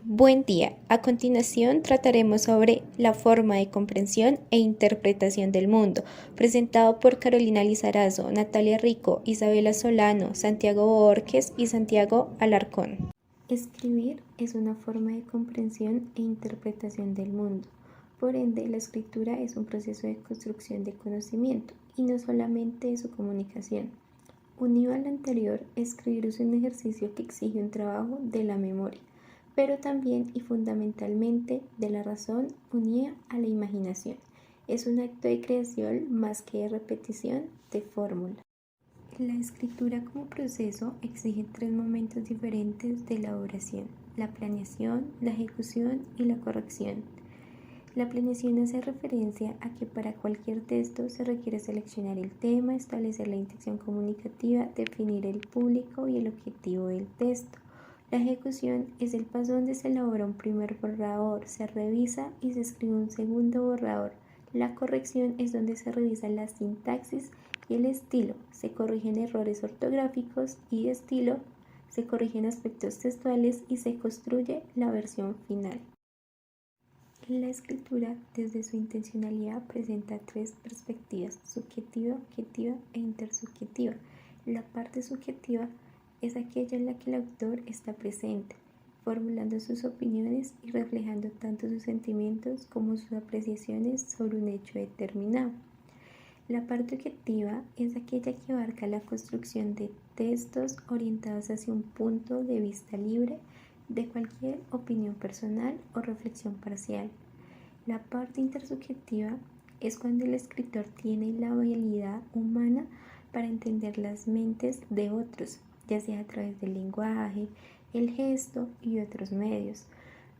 Buen día. A continuación trataremos sobre la forma de comprensión e interpretación del mundo, presentado por Carolina Lizarazo, Natalia Rico, Isabela Solano, Santiago Borges y Santiago Alarcón. Escribir es una forma de comprensión e interpretación del mundo. Por ende, la escritura es un proceso de construcción de conocimiento y no solamente de su comunicación. Unido al anterior, escribir es un ejercicio que exige un trabajo de la memoria, pero también y fundamentalmente de la razón unida a la imaginación. Es un acto de creación más que de repetición de fórmula. La escritura como proceso exige tres momentos diferentes de elaboración: la planeación, la ejecución y la corrección. La planeación hace referencia a que para cualquier texto se requiere seleccionar el tema, establecer la intención comunicativa, definir el público y el objetivo del texto. La ejecución es el paso donde se elabora un primer borrador, se revisa y se escribe un segundo borrador. La corrección es donde se revisa la sintaxis y el estilo, se corrigen errores ortográficos y de estilo, se corrigen aspectos textuales y se construye la versión final. La escritura, desde su intencionalidad, presenta tres perspectivas: subjetiva, objetiva e intersubjetiva. La parte subjetiva es aquella en la que el autor está presente, formulando sus opiniones y reflejando tanto sus sentimientos como sus apreciaciones sobre un hecho determinado. La parte objetiva es aquella que abarca la construcción de textos orientados hacia un punto de vista libre de cualquier opinión personal o reflexión parcial. La parte intersubjetiva es cuando el escritor tiene la habilidad humana para entender las mentes de otros, ya sea a través del lenguaje, el gesto y otros medios.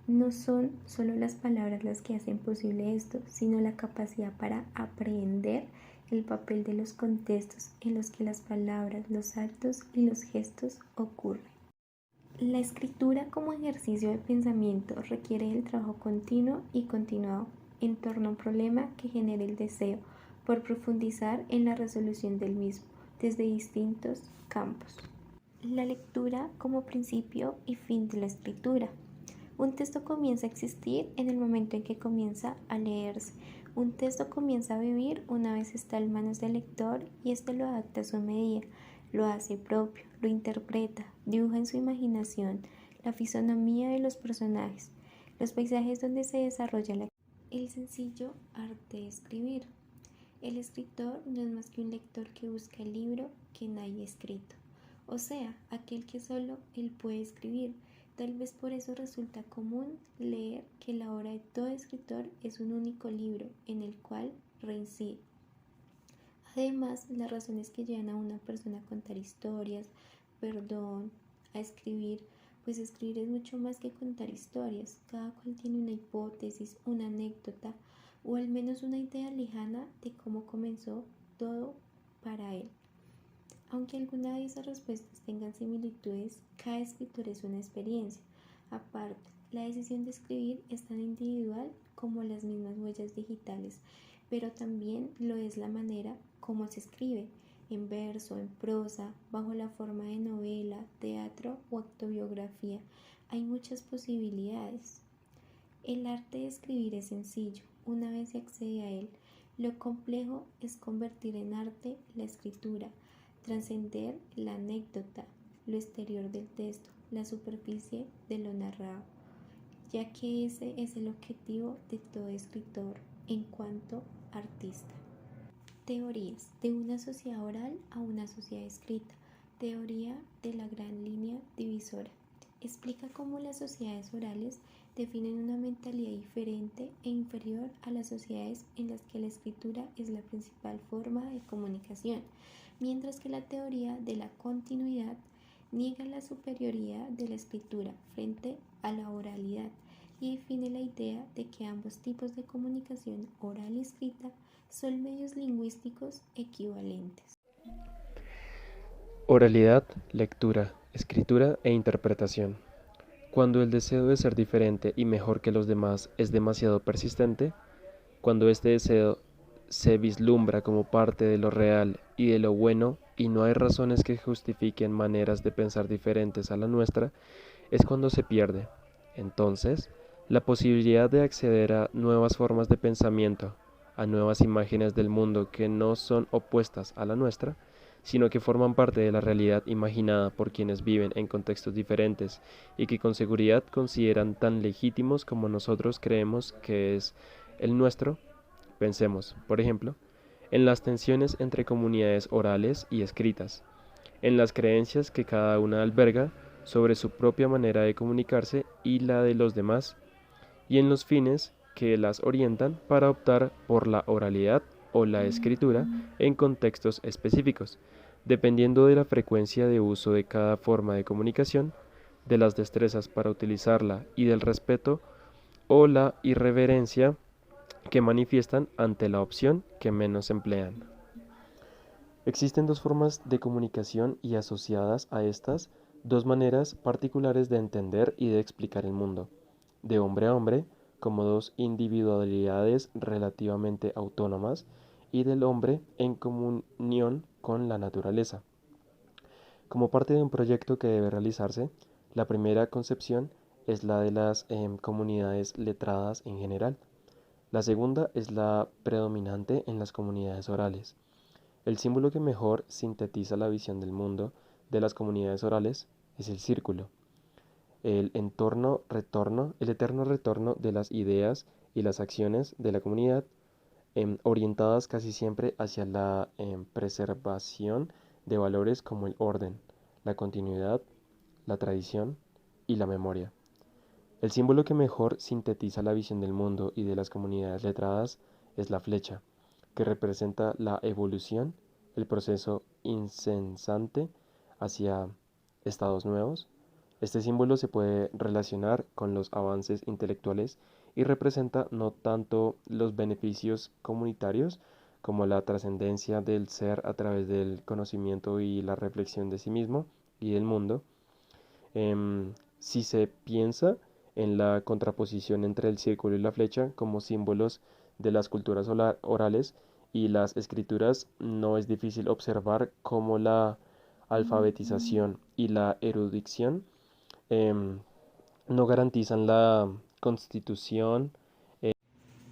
No son solo las palabras las que hacen posible esto, sino la capacidad para aprender el papel de los contextos en los que las palabras, los actos y los gestos ocurren. La escritura como ejercicio de pensamiento requiere el trabajo continuo y continuado en torno a un problema que genere el deseo por profundizar en la resolución del mismo desde distintos campos. La lectura como principio y fin de la escritura. Un texto comienza a existir en el momento en que comienza a leerse. Un texto comienza a vivir una vez está en manos del lector y éste lo adapta a su medida, lo hace propio, lo interpreta, dibuja en su imaginación la fisonomía de los personajes, los paisajes donde se desarrolla el sencillo arte de escribir. El escritor no es más que un lector que busca el libro que nadie ha escrito, o sea, aquel que solo él puede escribir. Tal vez por eso resulta común leer que la obra de todo escritor es un único libro en el cual reincide. Además, las razones que llevan a una persona a contar historias, a escribir, pues escribir es mucho más que contar historias. Cada cual tiene una hipótesis, una anécdota o al menos una idea lejana de cómo comenzó todo para él. Aunque alguna de esas respuestas tengan similitudes, cada escritor es una experiencia. Aparte, la decisión de escribir es tan individual como las mismas huellas digitales, pero también lo es la manera como se escribe, en verso, en prosa, bajo la forma de novela, teatro o autobiografía. Hay muchas posibilidades. El arte de escribir es sencillo, una vez se accede a él. Lo complejo es convertir en arte la escritura, trascender la anécdota, lo exterior del texto, la superficie de lo narrado, ya que ese es el objetivo de todo escritor en cuanto artista. Teorías: de una sociedad oral a una sociedad escrita. Teoría de la gran línea divisora. Explica cómo las sociedades orales definen una mentalidad diferente e inferior a las sociedades en las que la escritura es la principal forma de comunicación, mientras que la teoría de la continuidad niega la superioridad de la escritura frente a la oralidad y define la idea de que ambos tipos de comunicación, oral y escrita, son medios lingüísticos equivalentes. Oralidad, lectura, escritura e interpretación. Cuando el deseo de ser diferente y mejor que los demás es demasiado persistente, cuando este deseo se vislumbra como parte de lo real y de lo bueno y no hay razones que justifiquen maneras de pensar diferentes a la nuestra, es cuando se pierde. Entonces, la posibilidad de acceder a nuevas formas de pensamiento, a nuevas imágenes del mundo que no son opuestas a la nuestra, sino que forman parte de la realidad imaginada por quienes viven en contextos diferentes y que con seguridad consideran tan legítimos como nosotros creemos que es el nuestro. Pensemos, por ejemplo, en las tensiones entre comunidades orales y escritas, en las creencias que cada una alberga sobre su propia manera de comunicarse y la de los demás, y en los fines que las orientan para optar por la oralidad o la escritura en contextos específicos, dependiendo de la frecuencia de uso de cada forma de comunicación, de las destrezas para utilizarla y del respeto o la irreverencia que manifiestan ante la opción que menos emplean. Existen dos formas de comunicación y asociadas a estas, dos maneras particulares de entender y de explicar el mundo, de hombre a hombre, como dos individualidades relativamente autónomas, y del hombre en comunión con la naturaleza. Como parte de un proyecto que debe realizarse, la primera concepción es la de las comunidades letradas en general. La segunda es la predominante en las comunidades orales. El símbolo que mejor sintetiza la visión del mundo de las comunidades orales es el círculo, el eterno retorno de las ideas y las acciones de la comunidad, orientadas casi siempre hacia la preservación de valores como el orden, la continuidad, la tradición y la memoria. El símbolo que mejor sintetiza la visión del mundo y de las comunidades letradas es la flecha, que representa la evolución, el proceso incesante hacia estados nuevos. Este símbolo se puede relacionar con los avances intelectuales y representa no tanto los beneficios comunitarios como la trascendencia del ser a través del conocimiento y la reflexión de sí mismo y del mundo. Si se piensa en la contraposición entre el círculo y la flecha como símbolos de las culturas orales y las escrituras, no es difícil observar cómo la alfabetización y la erudición em, no garantizan la constitución.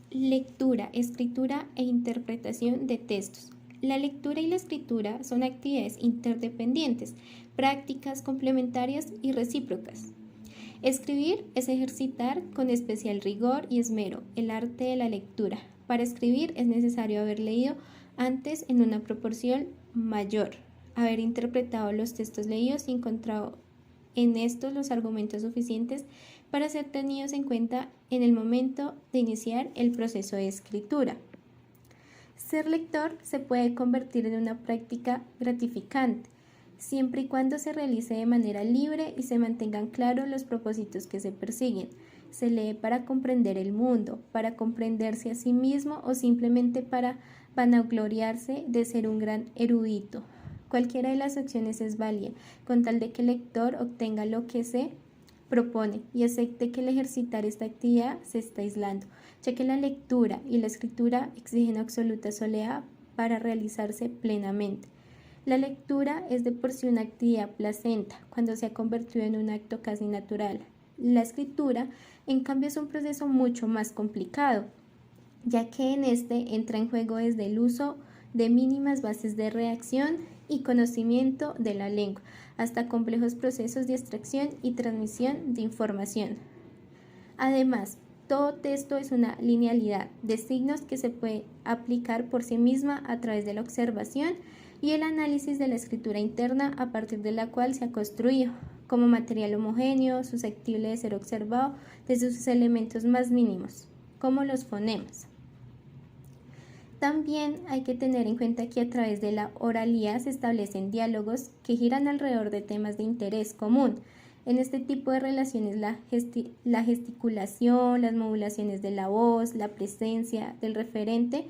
Lectura, escritura e interpretación de textos. La lectura y la escritura son actividades interdependientes, prácticas complementarias y recíprocas. Escribir es ejercitar con especial rigor y esmero el arte de la lectura. Para escribir es necesario haber leído antes en una proporción mayor, haber interpretado los textos leídos y encontrado en estos los argumentos suficientes para ser tenidos en cuenta en el momento de iniciar el proceso de escritura. Ser lector se puede convertir en una práctica gratificante, siempre y cuando se realice de manera libre y se mantengan claros los propósitos que se persiguen. Se lee para comprender el mundo, para comprenderse a sí mismo o simplemente para vanagloriarse de ser un gran erudito. Cualquiera de las opciones es válida, con tal de que el lector obtenga lo que se propone y acepte que el ejercitar esta actividad se está aislando, ya que la lectura y la escritura exigen absoluta soledad para realizarse plenamente. La lectura es de por sí una actividad placenta cuando se ha convertido en un acto casi natural. La escritura, en cambio, es un proceso mucho más complicado, ya que en este entra en juego desde el uso de mínimas bases de reacción y conocimiento de la lengua, hasta complejos procesos de extracción y transmisión de información. Además, todo texto es una linealidad de signos que se puede aplicar por sí misma a través de la observación y el análisis de la escritura interna a partir de la cual se ha construido, como material homogéneo, susceptible de ser observado desde sus elementos más mínimos, como los fonemas. También hay que tener en cuenta que a través de la oralidad se establecen diálogos que giran alrededor de temas de interés común. En este tipo de relaciones la gesticulación, las modulaciones de la voz, la presencia del referente,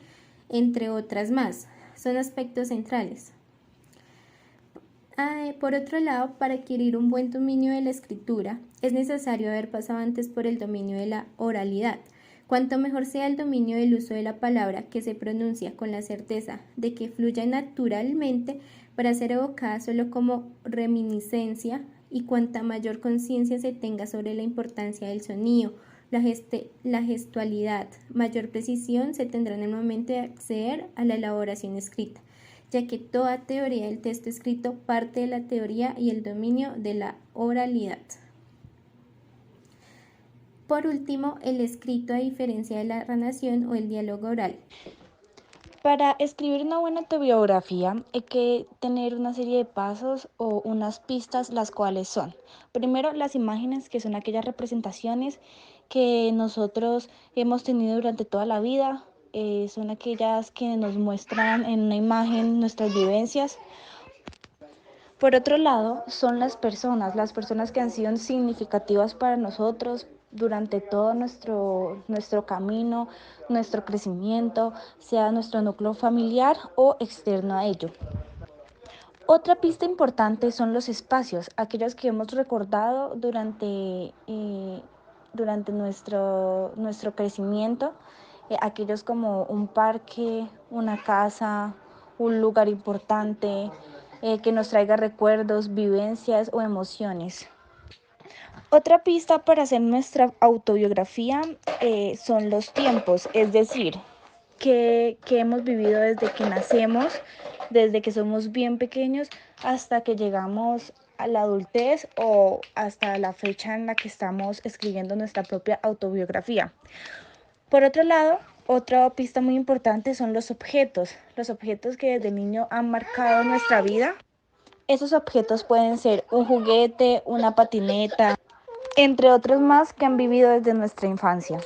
entre otras más, son aspectos centrales. Por otro lado, para adquirir un buen dominio de la escritura, es necesario haber pasado antes por el dominio de la oralidad. Cuanto mejor sea el dominio del uso de la palabra que se pronuncia con la certeza de que fluya naturalmente para ser evocada solo como reminiscencia y cuanta mayor conciencia se tenga sobre la importancia del sonido, la gestualidad, mayor precisión se tendrá en el momento de acceder a la elaboración escrita, ya que toda teoría del texto escrito parte de la teoría y el dominio de la oralidad. Por último, el escrito, a diferencia de la narración o el diálogo oral. Para escribir una buena autobiografía hay que tener una serie de pasos o unas pistas, las cuales son, primero, las imágenes, que son aquellas representaciones que nosotros hemos tenido durante toda la vida, son aquellas que nos muestran en una imagen nuestras vivencias. Por otro lado, son las personas que han sido significativas para nosotros durante todo nuestro camino, nuestro crecimiento, sea nuestro núcleo familiar o externo a ello. Otra pista importante son los espacios, aquellos que hemos recordado durante nuestro crecimiento, aquellos como un parque, una casa, un lugar importante, que nos traiga recuerdos, vivencias o emociones. Otra pista para hacer nuestra autobiografía son los tiempos, es decir, que hemos vivido desde que nacemos, desde que somos bien pequeños hasta que llegamos a la adultez o hasta la fecha en la que estamos escribiendo nuestra propia autobiografía. Por otro lado, otra pista muy importante son los objetos que desde niño han marcado nuestra vida. Esos objetos pueden ser un juguete, una patineta, entre otros más que han vivido desde nuestra infancia.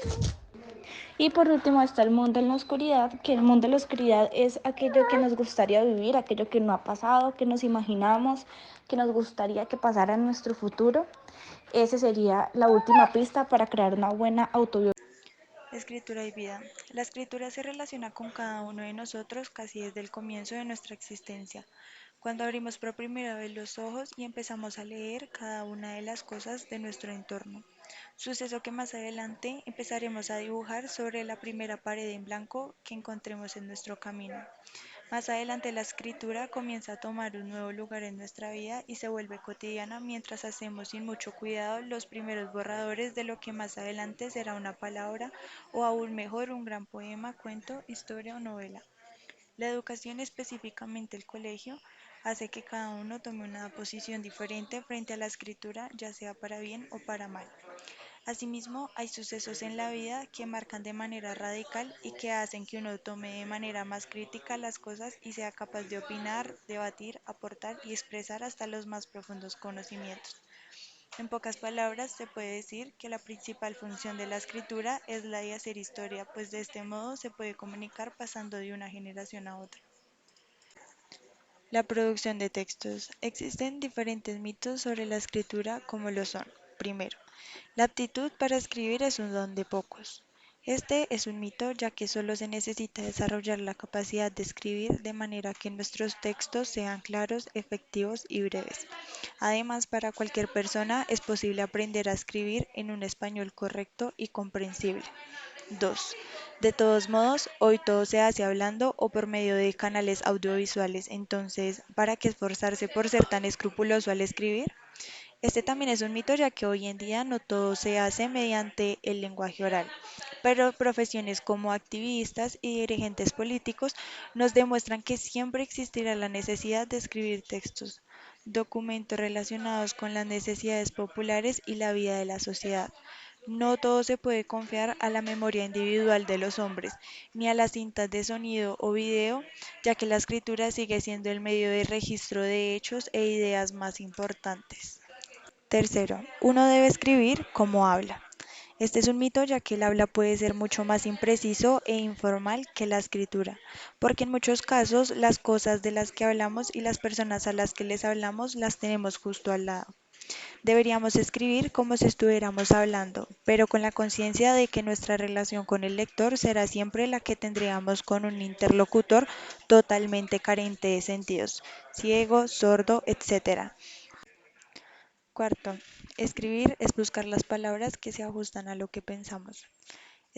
Y por último está el mundo en la oscuridad, que el mundo en la oscuridad es aquello que nos gustaría vivir, aquello que no ha pasado, que nos imaginamos, que nos gustaría que pasara en nuestro futuro. Esa sería la última pista para crear una buena autobiografía. Escritura y vida. La escritura se relaciona con cada uno de nosotros casi desde el comienzo de nuestra existencia, cuando abrimos por primera vez los ojos y empezamos a leer cada una de las cosas de nuestro entorno. Suceso que más adelante empezaremos a dibujar sobre la primera pared en blanco que encontremos en nuestro camino. Más adelante la escritura comienza a tomar un nuevo lugar en nuestra vida y se vuelve cotidiana mientras hacemos sin mucho cuidado los primeros borradores de lo que más adelante será una palabra o aún mejor un gran poema, cuento, historia o novela. La educación, específicamente el colegio, hace que cada uno tome una posición diferente frente a la escritura, ya sea para bien o para mal. Asimismo, hay sucesos en la vida que marcan de manera radical y que hacen que uno tome de manera más crítica las cosas y sea capaz de opinar, debatir, aportar y expresar hasta los más profundos conocimientos. En pocas palabras, se puede decir que la principal función de la escritura es la de hacer historia, pues de este modo se puede comunicar pasando de una generación a otra. La producción de textos. Existen diferentes mitos sobre la escritura como lo son. Primero, la aptitud para escribir es un don de pocos. Este es un mito ya que solo se necesita desarrollar la capacidad de escribir de manera que nuestros textos sean claros, efectivos y breves. Además, para cualquier persona es posible aprender a escribir en un español correcto y comprensible. 2. De todos modos, hoy todo se hace hablando o por medio de canales audiovisuales, entonces, ¿para qué esforzarse por ser tan escrupuloso al escribir? Este también es un mito ya que hoy en día no todo se hace mediante el lenguaje oral, pero profesiones como activistas y dirigentes políticos nos demuestran que siempre existirá la necesidad de escribir textos, documentos relacionados con las necesidades populares y la vida de la sociedad. No todo se puede confiar a la memoria individual de los hombres, ni a las cintas de sonido o video, ya que la escritura sigue siendo el medio de registro de hechos e ideas más importantes. Tercero, uno debe escribir como habla. Este es un mito ya que el habla puede ser mucho más impreciso e informal que la escritura, porque en muchos casos las cosas de las que hablamos y las personas a las que les hablamos las tenemos justo al lado. Deberíamos escribir como si estuviéramos hablando, pero con la conciencia de que nuestra relación con el lector será siempre la que tendríamos con un interlocutor totalmente carente de sentidos, ciego, sordo, etc. Cuarto, escribir es buscar las palabras que se ajustan a lo que pensamos.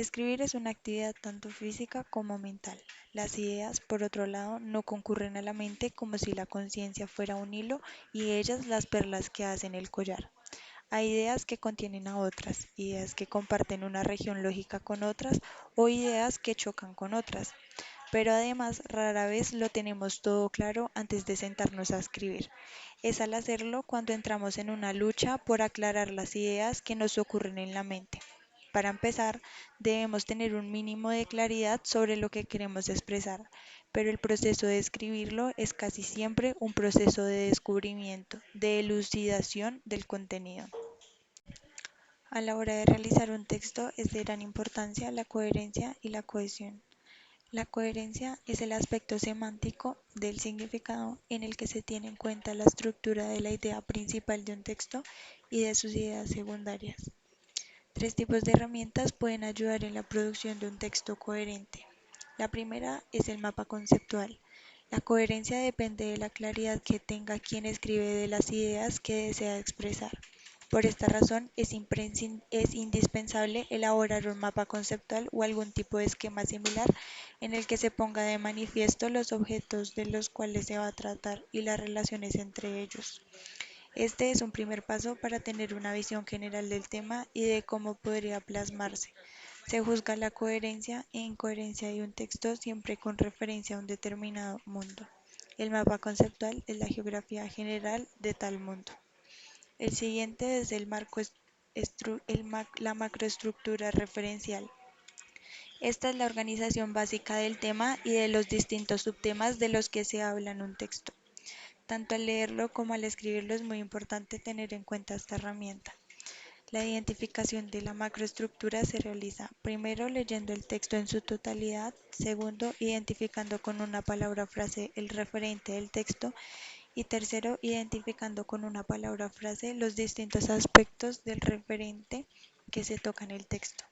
Escribir es una actividad tanto física como mental. Las ideas, por otro lado, no concurren a la mente como si la conciencia fuera un hilo y ellas las perlas que hacen el collar. Hay ideas que contienen a otras, ideas que comparten una región lógica con otras o ideas que chocan con otras. Pero además rara vez lo tenemos todo claro antes de sentarnos a escribir. Es al hacerlo cuando entramos en una lucha por aclarar las ideas que nos ocurren en la mente. Para empezar, debemos tener un mínimo de claridad sobre lo que queremos expresar, pero el proceso de escribirlo es casi siempre un proceso de descubrimiento, de elucidación del contenido. A la hora de realizar un texto es de gran importancia la coherencia y la cohesión. La coherencia es el aspecto semántico del significado en el que se tiene en cuenta la estructura de la idea principal de un texto y de sus ideas secundarias. Tres tipos de herramientas pueden ayudar en la producción de un texto coherente. La primera es el mapa conceptual. La coherencia depende de la claridad que tenga quien escribe de las ideas que desea expresar. Por esta razón, es indispensable elaborar un mapa conceptual o algún tipo de esquema similar en el que se ponga de manifiesto los objetos de los cuales se va a tratar y las relaciones entre ellos. Este es un primer paso para tener una visión general del tema y de cómo podría plasmarse. Se juzga la coherencia e incoherencia de un texto siempre con referencia a un determinado mundo. El mapa conceptual es la geografía general de tal mundo. El siguiente es la macroestructura referencial. Esta es la organización básica del tema y de los distintos subtemas de los que se habla en un texto. Tanto al leerlo como al escribirlo es muy importante tener en cuenta esta herramienta. La identificación de la macroestructura se realiza primero leyendo el texto en su totalidad, segundo identificando con una palabra o frase el referente del texto y tercero identificando con una palabra o frase los distintos aspectos del referente que se toca en el texto.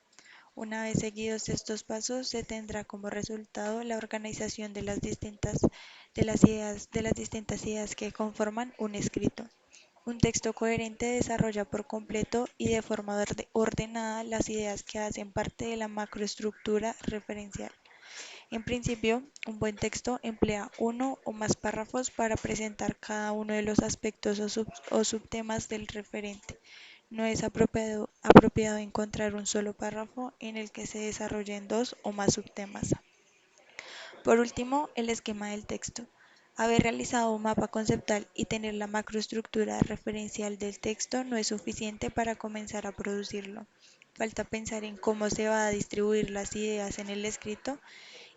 Una vez seguidos estos pasos, se tendrá como resultado la organización de las distintas ideas que conforman un escrito. Un texto coherente desarrolla por completo y de forma ordenada las ideas que hacen parte de la macroestructura referencial. En principio, un buen texto emplea uno o más párrafos para presentar cada uno de los aspectos o subtemas del referente. No es apropiado encontrar un solo párrafo en el que se desarrollen dos o más subtemas. Por último, el esquema del texto. Haber realizado un mapa conceptual y tener la macroestructura referencial del texto no es suficiente para comenzar a producirlo. Falta pensar en cómo se va a distribuir las ideas en el escrito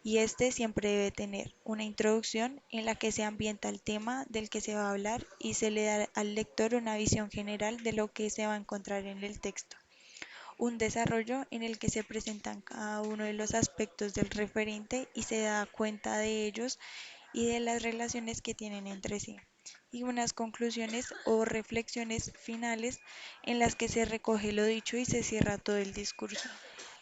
y este siempre debe tener una introducción en la que se ambienta el tema del que se va a hablar y se le da al lector una visión general de lo que se va a encontrar en el texto. Un desarrollo en el que se presentan cada uno de los aspectos del referente y se da cuenta de ellos y de las relaciones que tienen entre sí, y unas conclusiones o reflexiones finales en las que se recoge lo dicho y se cierra todo el discurso.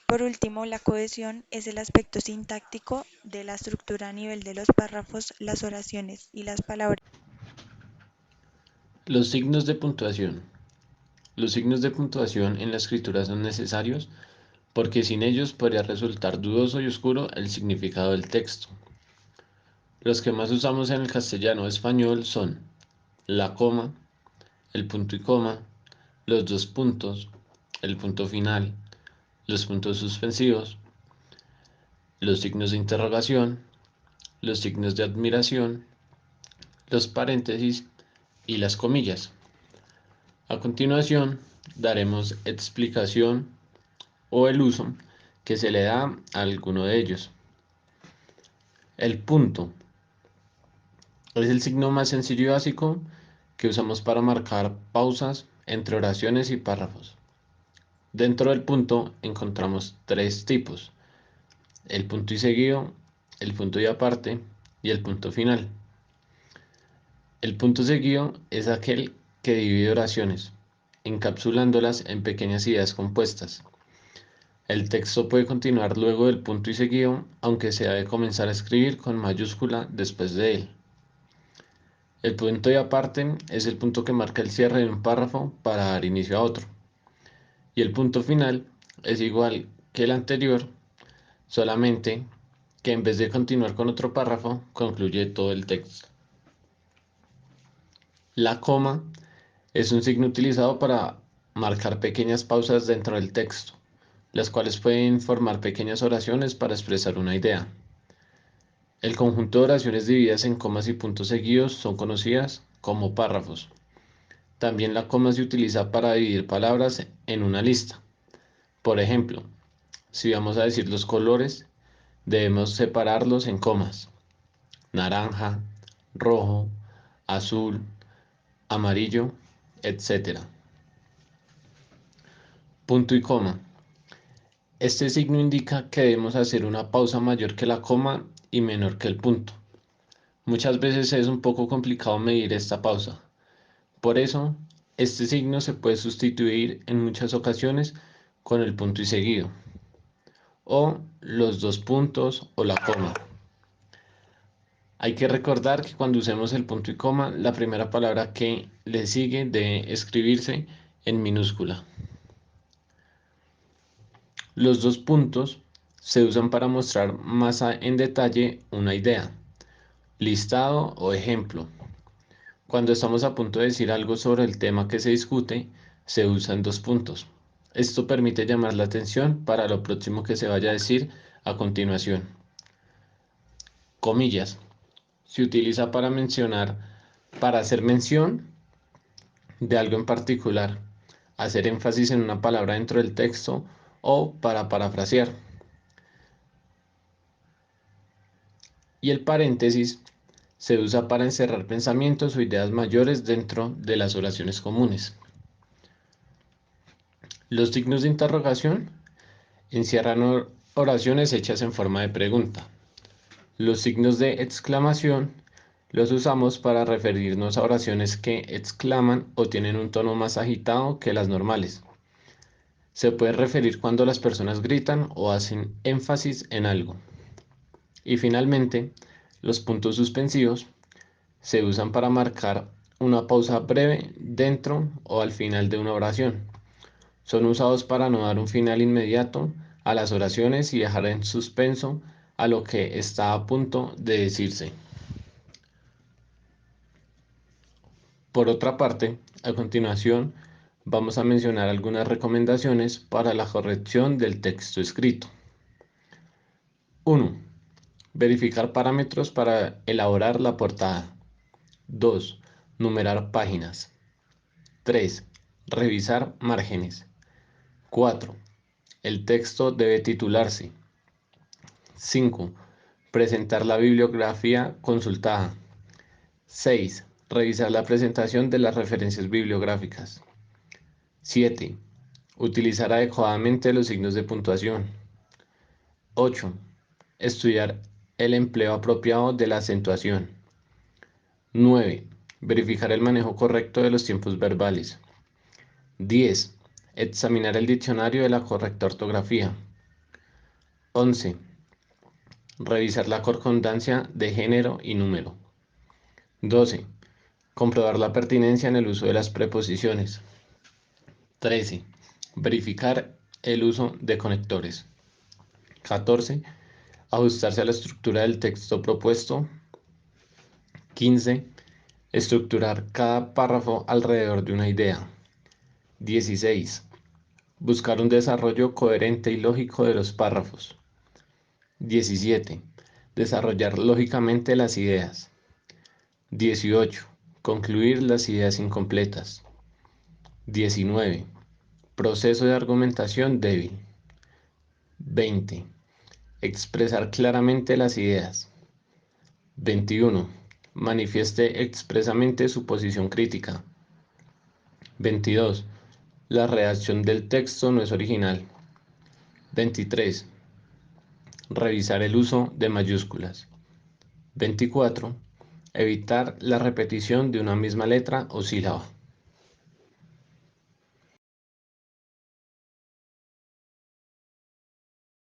Por último, la cohesión es el aspecto sintáctico de la estructura a nivel de los párrafos, las oraciones y las palabras. Los signos de puntuación. Los signos de puntuación en la escritura son necesarios porque sin ellos podría resultar dudoso y oscuro el significado del texto. Los que más usamos en el castellano o español son la coma, el punto y coma, los dos puntos, el punto final, los puntos suspensivos, los signos de interrogación, los signos de admiración, los paréntesis y las comillas. A continuación, daremos explicación o el uso que se le da a alguno de ellos. El punto es el signo más sencillo y básico que usamos para marcar pausas entre oraciones y párrafos. Dentro del punto encontramos tres tipos: el punto y seguido, el punto y aparte y el punto final. El punto seguido es aquel que divide oraciones, encapsulándolas en pequeñas ideas compuestas. El texto puede continuar luego del punto y seguido, aunque se debe comenzar a escribir con mayúscula después de él. El punto y aparte es el punto que marca el cierre de un párrafo para dar inicio a otro. Y el punto final es igual que el anterior, solamente que en vez de continuar con otro párrafo, concluye todo el texto. La coma es un signo utilizado para marcar pequeñas pausas dentro del texto, las cuales pueden formar pequeñas oraciones para expresar una idea. El conjunto de oraciones divididas en comas y puntos seguidos son conocidas como párrafos. También la coma se utiliza para dividir palabras en una lista. Por ejemplo, si vamos a decir los colores, debemos separarlos en comas: naranja, rojo, azul, amarillo, etc. Punto y coma. Este signo indica que debemos hacer una pausa mayor que la coma y menor que el punto. Muchas veces es un poco complicado medir esta pausa. Por eso, este signo se puede sustituir en muchas ocasiones con el punto y seguido, o los dos puntos o la coma. Hay que recordar que cuando usemos el punto y coma, la primera palabra que le sigue debe escribirse en minúscula. Los dos puntos se usan para mostrar más en detalle una idea, listado o ejemplo. Cuando estamos a punto de decir algo sobre el tema que se discute, se usan dos puntos. Esto permite llamar la atención para lo próximo que se vaya a decir a continuación. Comillas. Se utiliza para hacer mención de algo en particular, hacer énfasis en una palabra dentro del texto o para parafrasear. Y el paréntesis se usa para encerrar pensamientos o ideas mayores dentro de las oraciones comunes. Los signos de interrogación encierran oraciones hechas en forma de pregunta. Los signos de exclamación los usamos para referirnos a oraciones que exclaman o tienen un tono más agitado que las normales. Se puede referir cuando las personas gritan o hacen énfasis en algo. Y finalmente, los puntos suspensivos se usan para marcar una pausa breve dentro o al final de una oración. Son usados para no dar un final inmediato a las oraciones y dejar en suspenso a lo que está a punto de decirse. Por otra parte, a continuación vamos a mencionar algunas recomendaciones para la corrección del texto escrito. 1. Verificar parámetros para elaborar la portada. 2. Numerar páginas. 3. Revisar márgenes. 4. El texto debe titularse. 5. Presentar la bibliografía consultada. 6. Revisar la presentación de las referencias bibliográficas. 7. Utilizar adecuadamente los signos de puntuación. 8. Estudiar el empleo apropiado de la acentuación. 9. Verificar el manejo correcto de los tiempos verbales. 10. Examinar el diccionario de la correcta ortografía. 11. Revisar la concordancia de género y número. 12. Comprobar la pertinencia en el uso de las preposiciones. 13. Verificar el uso de conectores. 14. Ajustarse a la estructura del texto propuesto. 15. Estructurar cada párrafo alrededor de una idea. 16. Buscar un desarrollo coherente y lógico de los párrafos. 17. Desarrollar lógicamente las ideas. 18. Concluir las ideas incompletas. 19. Proceso de argumentación débil. 20. Expresar claramente las ideas. 21. Manifieste expresamente su posición crítica. 22. La redacción del texto no es original. 23. Revisar el uso de mayúsculas. 24. Evitar la repetición de una misma letra o sílaba.